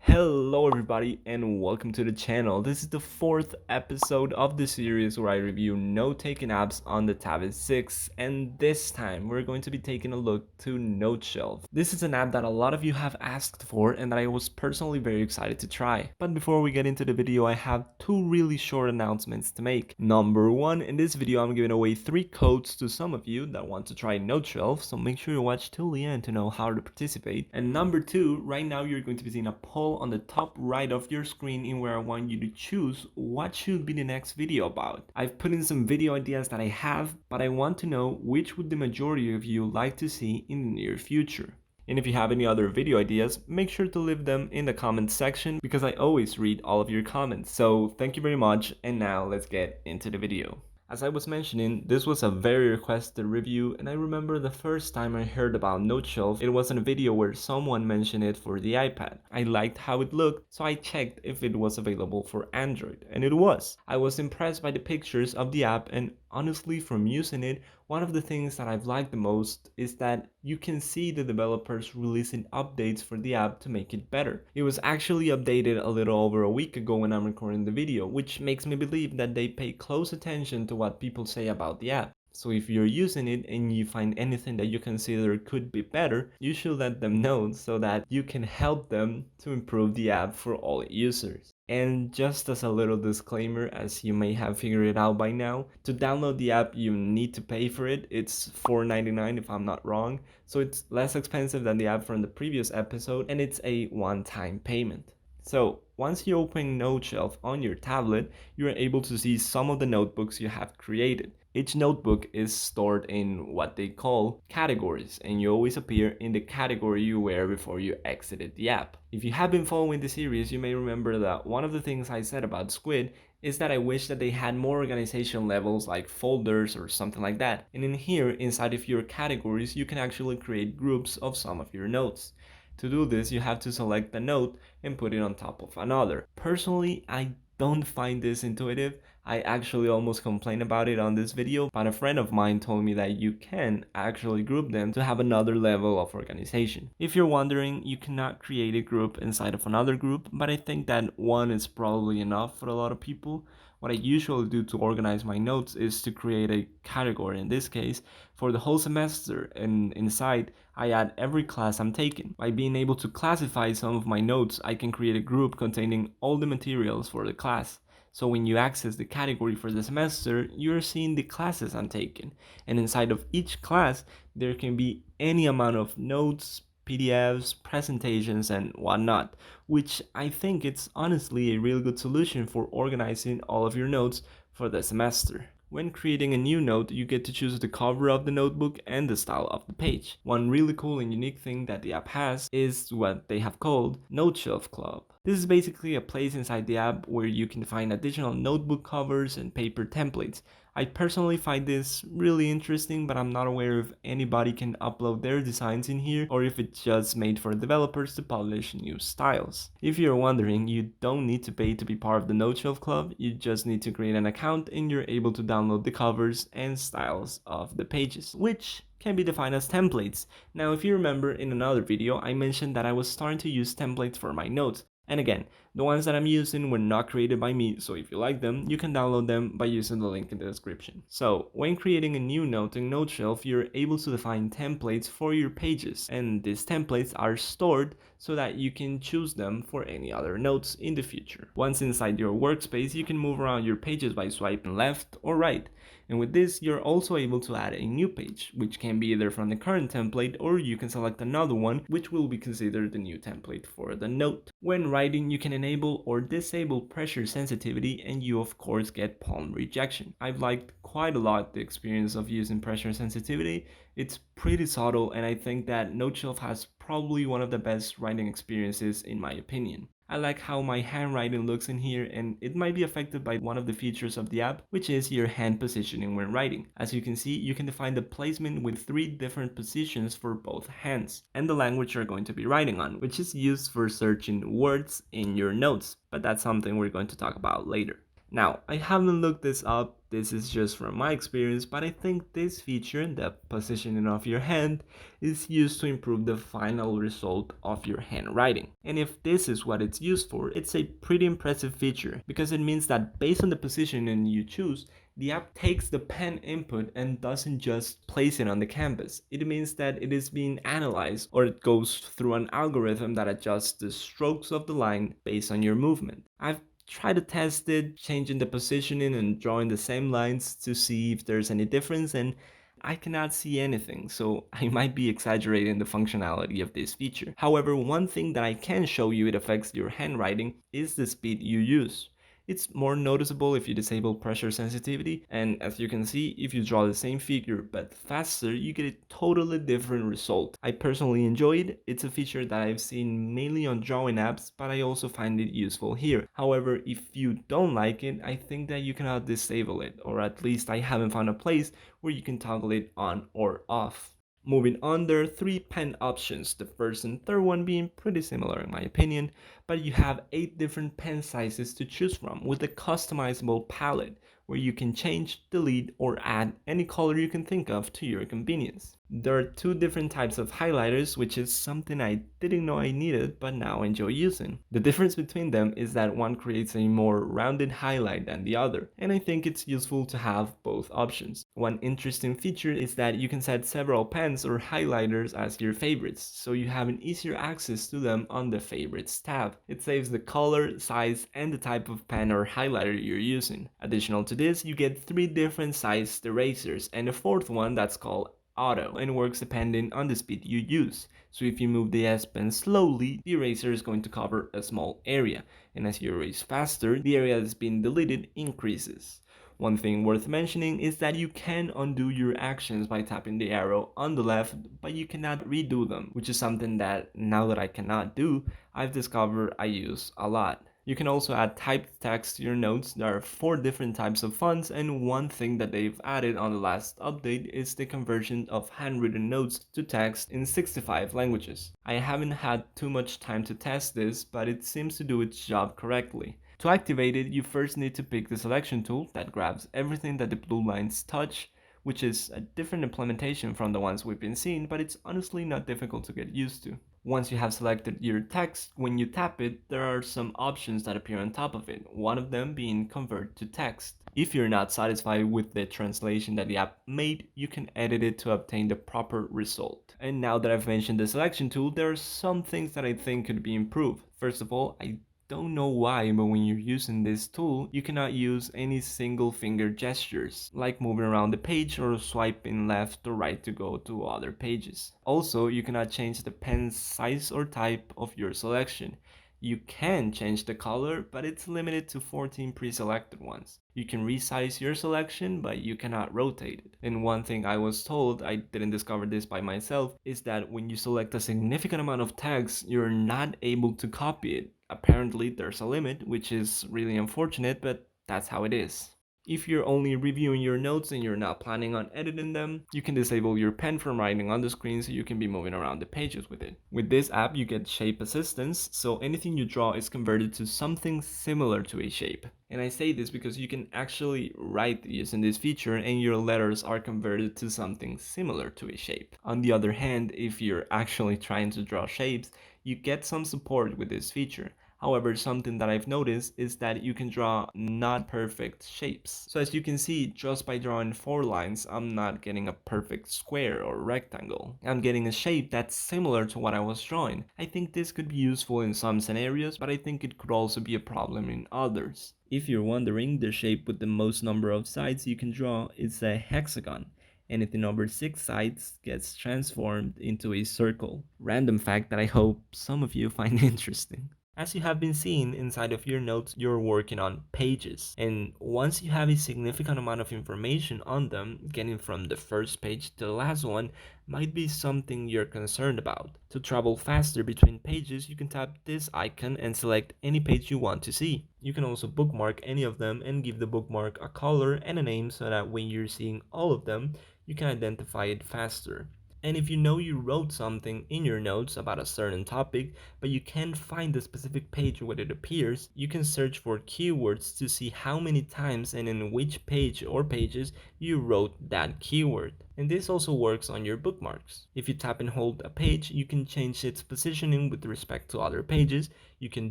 Hello everybody and welcome to the channel. This is the fourth episode of the series where I review note-taking apps on the Tablet 6, and this time we're going to be taking a look to Noteshelf. This is an app that a lot of you have asked for and that I was personally very excited to try. But before we get into the video, I have two really short announcements to make. Number one, in this video I'm giving away 3 codes to some of you that want to try Noteshelf, so make sure you watch till the end to know how to participate. And number two, right now you're going to be seeing a poll on the top right of your screen in where I want you to choose what should be the next video about. I've put in some video ideas that I have, but I want to know which would the majority of you like to see in the near future. And if you have any other video ideas, make sure to leave them in the comments section because I always read all of your comments. So thank you very much, and now let's get into the video. As I was mentioning, this was a very requested review, and I remember the first time I heard about Noteshelf, it was in a video where someone mentioned it for the iPad. I liked how it looked, so I checked if it was available for Android, and it was. I was impressed by the pictures of the app, and honestly, from using it, one of the things that I've liked the most is that you can see the developers releasing updates for the app to make it better. It was actually updated a little over a week ago when I'm recording the video, which makes me believe that they pay close attention to what people say about the app. So if you're using it and you find anything that you consider could be better, you should let them know so that you can help them to improve the app for all users. And just as a little disclaimer, as you may have figured it out by now, to download the app you need to pay for it. It's $4.99 if I'm not wrong, so it's less expensive than the app from the previous episode, and it's a one-time payment. So once you open Noteshelf on your tablet, you are able to see some of the notebooks you have created. Each notebook is stored in what they call categories, and you always appear in the category you were before you exited the app. If you have been following the series, you may remember that one of the things I said about Squid is that I wish that they had more organization levels like folders or something like that. And in here, inside of your categories, you can actually create groups of some of your notes. To do this, you have to select a note and put it on top of another. Personally, I don't find this intuitive. I actually almost complained about it on this video, but a friend of mine told me that you can actually group them to have another level of organization. If you're wondering, you cannot create a group inside of another group, but I think that one is probably enough for a lot of people. What I usually do to organize my notes is to create a category, in this case, for the whole semester, and inside I add every class I'm taking. By being able to classify some of my notes, I can create a group containing all the materials for the class. So when you access the category for the semester, you're seeing the classes I'm taking. And inside of each class, there can be any amount of notes, PDFs, presentations, and whatnot, which I think it's honestly a really good solution for organizing all of your notes for the semester. When creating a new note, you get to choose the cover of the notebook and the style of the page. One really cool and unique thing that the app has is what they have called Noteshelf Club. This is basically a place inside the app where you can find additional notebook covers and paper templates. I personally find this really interesting, but I'm not aware if anybody can upload their designs in here or if it's just made for developers to publish new styles. If you're wondering, you don't need to pay to be part of the Noteshelf Club, you just need to create an account and you're able to download the covers and styles of the pages, which can be defined as templates. Now, if you remember in another video, I mentioned that I was starting to use templates for my notes. And again, the ones that I'm using were not created by me, so if you like them, you can download them by using the link in the description. So, when creating a new note in Noteshelf, you're able to define templates for your pages, and these templates are stored so that you can choose them for any other notes in the future. Once inside your workspace, you can move around your pages by swiping left or right. And with this, you're also able to add a new page, which can be either from the current template or you can select another one, which will be considered the new template for the note. When writing, you can enable or disable pressure sensitivity and you of course get palm rejection. I've liked quite a lot the experience of using pressure sensitivity. It's pretty subtle and I think that Noteshelf has probably one of the best writing experiences in my opinion. I like how my handwriting looks in here, and it might be affected by one of the features of the app, which is your hand positioning when writing. As you can see, you can define the placement with 3 different positions for both hands, and the language you're going to be writing on, which is used for searching words in your notes, but that's something we're going to talk about later. Now, I haven't looked this up, this is just from my experience, but I think this feature, the positioning of your hand, is used to improve the final result of your handwriting. And if this is what it's used for, it's a pretty impressive feature because it means that based on the positioning you choose, the app takes the pen input and doesn't just place it on the canvas. It means that it is being analyzed, or it goes through an algorithm that adjusts the strokes of the line based on your movement. I've tried to test it, changing the positioning and drawing the same lines to see if there's any difference, and I cannot see anything, so I might be exaggerating the functionality of this feature. However, one thing that I can show you it affects your handwriting is the speed you use. It's more noticeable if you disable pressure sensitivity, and as you can see, if you draw the same figure but faster, you get a totally different result. I personally enjoy it. It's a feature that I've seen mainly on drawing apps, but I also find it useful here. However, if you don't like it, I think that you cannot disable it, or at least I haven't found a place where you can toggle it on or off. Moving on, there are three pen options, the first and third one being pretty similar in my opinion, but you have 8 different pen sizes to choose from with a customizable palette where you can change, delete, or add any color you can think of to your convenience. There are 2 different types of highlighters, which is something I didn't know I needed but now enjoy using. The difference between them is that one creates a more rounded highlight than the other, and I think it's useful to have both options. One interesting feature is that you can set several pens or highlighters as your favorites, so you have an easier access to them on the favorites tab. It saves the color, size, and the type of pen or highlighter you're using. Additional to this, you get 3 different sized erasers and a fourth one that's called auto and works depending on the speed you use. So if you move the S Pen slowly, the eraser is going to cover a small area, and as you erase faster, the area that's being deleted increases. One thing worth mentioning is that you can undo your actions by tapping the arrow on the left, but you cannot redo them, which is something that now that I cannot do, I've discovered I use a lot. You can also add typed text to your notes. There are 4 different types of fonts, and one thing that they've added on the last update is the conversion of handwritten notes to text in 65 languages. I haven't had too much time to test this, but it seems to do its job correctly. To activate it, you first need to pick the selection tool that grabs everything that the blue lines touch, which is a different implementation from the ones we've been seeing, but it's honestly not difficult to get used to. Once you have selected your text, when you tap it, there are some options that appear on top of it, one of them being convert to text. If you're not satisfied with the translation that the app made, you can edit it to obtain the proper result. And now that I've mentioned the selection tool, there are some things that I think could be improved. First of all, I don't know why, but when you're using this tool, you cannot use any single finger gestures, like moving around the page or swiping left or right to go to other pages. Also, you cannot change the pen size or type of your selection. You can change the color, but it's limited to 14 pre-selected ones. You can resize your selection, but you cannot rotate it. And one thing I was told, I didn't discover this by myself, is that when you select a significant amount of text, you're not able to copy it. Apparently there's a limit, which is really unfortunate, but that's how it is. If you're only reviewing your notes and you're not planning on editing them, you can disable your pen from writing on the screen so you can be moving around the pages with it. With this app, you get shape assistance, so anything you draw is converted to something similar to a shape. And I say this because you can actually write using this feature and your letters are converted to something similar to a shape. On the other hand, if you're actually trying to draw shapes, you get some support with this feature. However, something that I've noticed is that you can draw not perfect shapes. So as you can see, just by drawing 4 lines, I'm not getting a perfect square or rectangle. I'm getting a shape that's similar to what I was drawing. I think this could be useful in some scenarios, but I think it could also be a problem in others. If you're wondering, the shape with the most number of sides you can draw is a hexagon. Anything over 6 sides gets transformed into a circle. Random fact that I hope some of you find interesting. As you have been seeing inside of your notes, you're working on pages. And once you have a significant amount of information on them, getting from the first page to the last one might be something you're concerned about. To travel faster between pages, you can tap this icon and select any page you want to see. You can also bookmark any of them and give the bookmark a color and a name so that when you're seeing all of them, you can identify it faster. And if you know you wrote something in your notes about a certain topic, but you can't find the specific page where it appears, you can search for keywords to see how many times and in which page or pages you wrote that keyword. And this also works on your bookmarks. If you tap and hold a page, you can change its positioning with respect to other pages, you can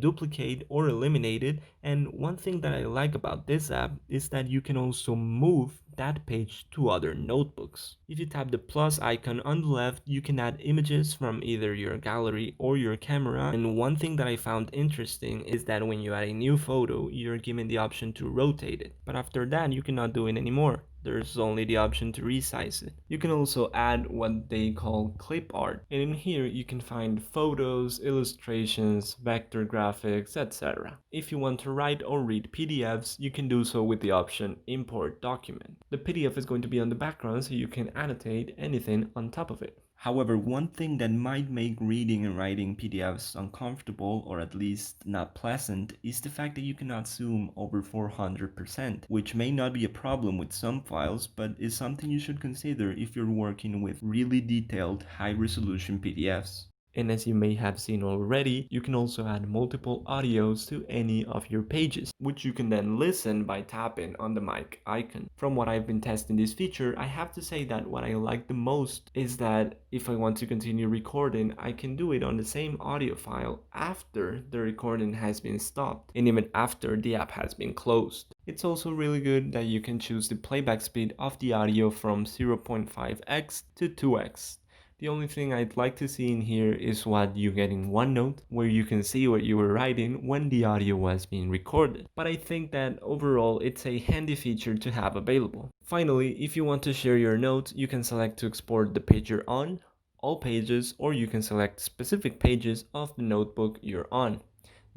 duplicate or eliminate it, and one thing that I like about this app is that you can also move that page to other notebooks. If you tap the plus icon on the left, you can add images from either your gallery or your camera, and one thing that I found interesting is that when you add a new photo, you're given the option to rotate it, but after that you cannot do it anymore. There's only the option to resize it. You can also add what they call clip art, and in here you can find photos, illustrations, vector graphics, etc. If you want to write or read PDFs, you can do so with the option import document. The PDF is going to be on the background so you can annotate anything on top of it. However, one thing that might make reading and writing PDFs uncomfortable, or at least not pleasant, is the fact that you cannot zoom over 400%, which may not be a problem with some files, but is something you should consider if you're working with really detailed, high-resolution PDFs. And as you may have seen already, you can also add multiple audios to any of your pages, which you can then listen by tapping on the mic icon. From what I've been testing this feature, I have to say that what I like the most is that if I want to continue recording, I can do it on the same audio file after the recording has been stopped, and even after the app has been closed. It's also really good that you can choose the playback speed of the audio from 0.5x to 2x. The only thing I'd like to see in here is what you get in OneNote, where you can see what you were writing when the audio was being recorded. But I think that overall it's a handy feature to have available. Finally, if you want to share your notes, you can select to export the page you're on, all pages, or you can select specific pages of the notebook you're on.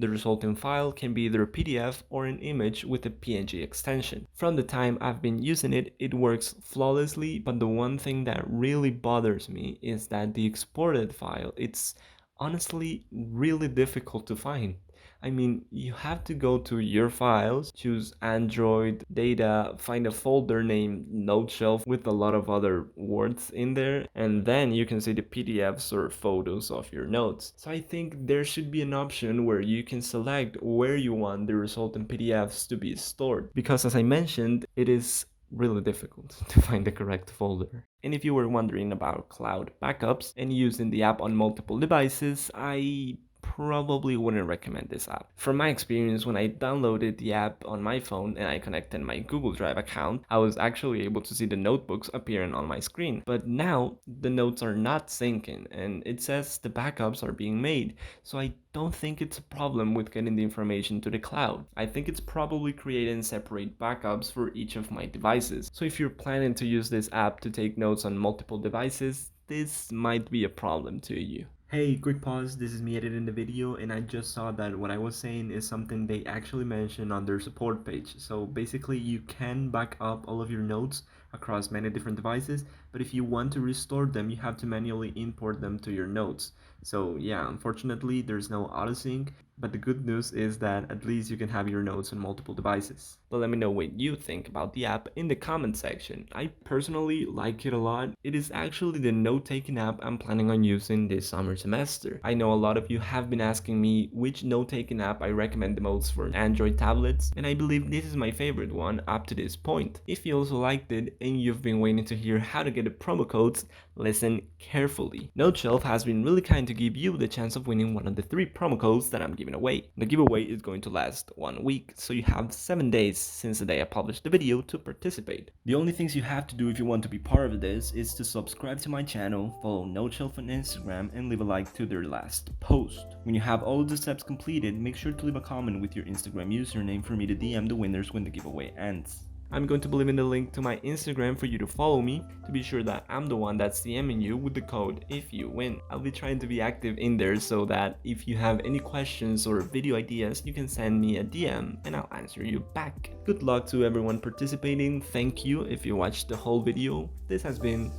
The resulting file can be either a PDF or an image with a PNG extension. From the time I've been using it, it works flawlessly, but the one thing that really bothers me is that the exported file, it's honestly really difficult to find. I mean, you have to go to your files, choose Android, data, find a folder named Noteshelf with a lot of other words in there, and then you can see the PDFs or photos of your notes. So I think there should be an option where you can select where you want the resultant PDFs to be stored, because as I mentioned, it is really difficult to find the correct folder. And if you were wondering about cloud backups and using the app on multiple devices, I probably wouldn't recommend this app. From my experience, when I downloaded the app on my phone and I connected my Google Drive account, I was actually able to see the notebooks appearing on my screen. But now the notes are not syncing and it says the backups are being made. So I don't think it's a problem with getting the information to the cloud. I think it's probably creating separate backups for each of my devices. So if you're planning to use this app to take notes on multiple devices, this might be a problem to you. Hey, quick pause, this is me editing the video and I just saw that what I was saying is something they actually mentioned on their support page. So basically you can back up all of your notes across many different devices, but if you want to restore them, you have to manually import them to your notes. So yeah, unfortunately there's no autosync, but the good news is that at least you can have your notes on multiple devices. But let me know what you think about the app in the comment section. I personally like it a lot. It is actually the note-taking app I'm planning on using this summer semester. I know a lot of you have been asking me which note-taking app I recommend the most for Android tablets, and I believe this is my favorite one up to this point. If you also liked it and you've been waiting to hear how to get the promo codes, listen carefully. Noteshelf has been really kind to give you the chance of winning one of the 3 promo codes that I'm giving away. The giveaway is going to last 1 week, so you have 7 days since the day I published the video to participate. The only things you have to do if you want to be part of this is to subscribe to my channel, follow Noteshelf on Instagram, and leave a like to their last post. When you have all of the steps completed, make sure to leave a comment with your Instagram username for me to DM the winners when the giveaway ends. I'm going to be leaving the link to my Instagram for you to follow me to be sure that I'm the one that's DMing you with the code if you win. I'll be trying to be active in there so that if you have any questions or video ideas, you can send me a DM and I'll answer you back. Good luck to everyone participating. Thank you if you watched the whole video. This has been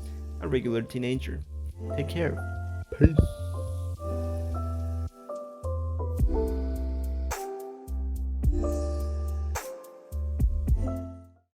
a regular teenager. Take care. Peace.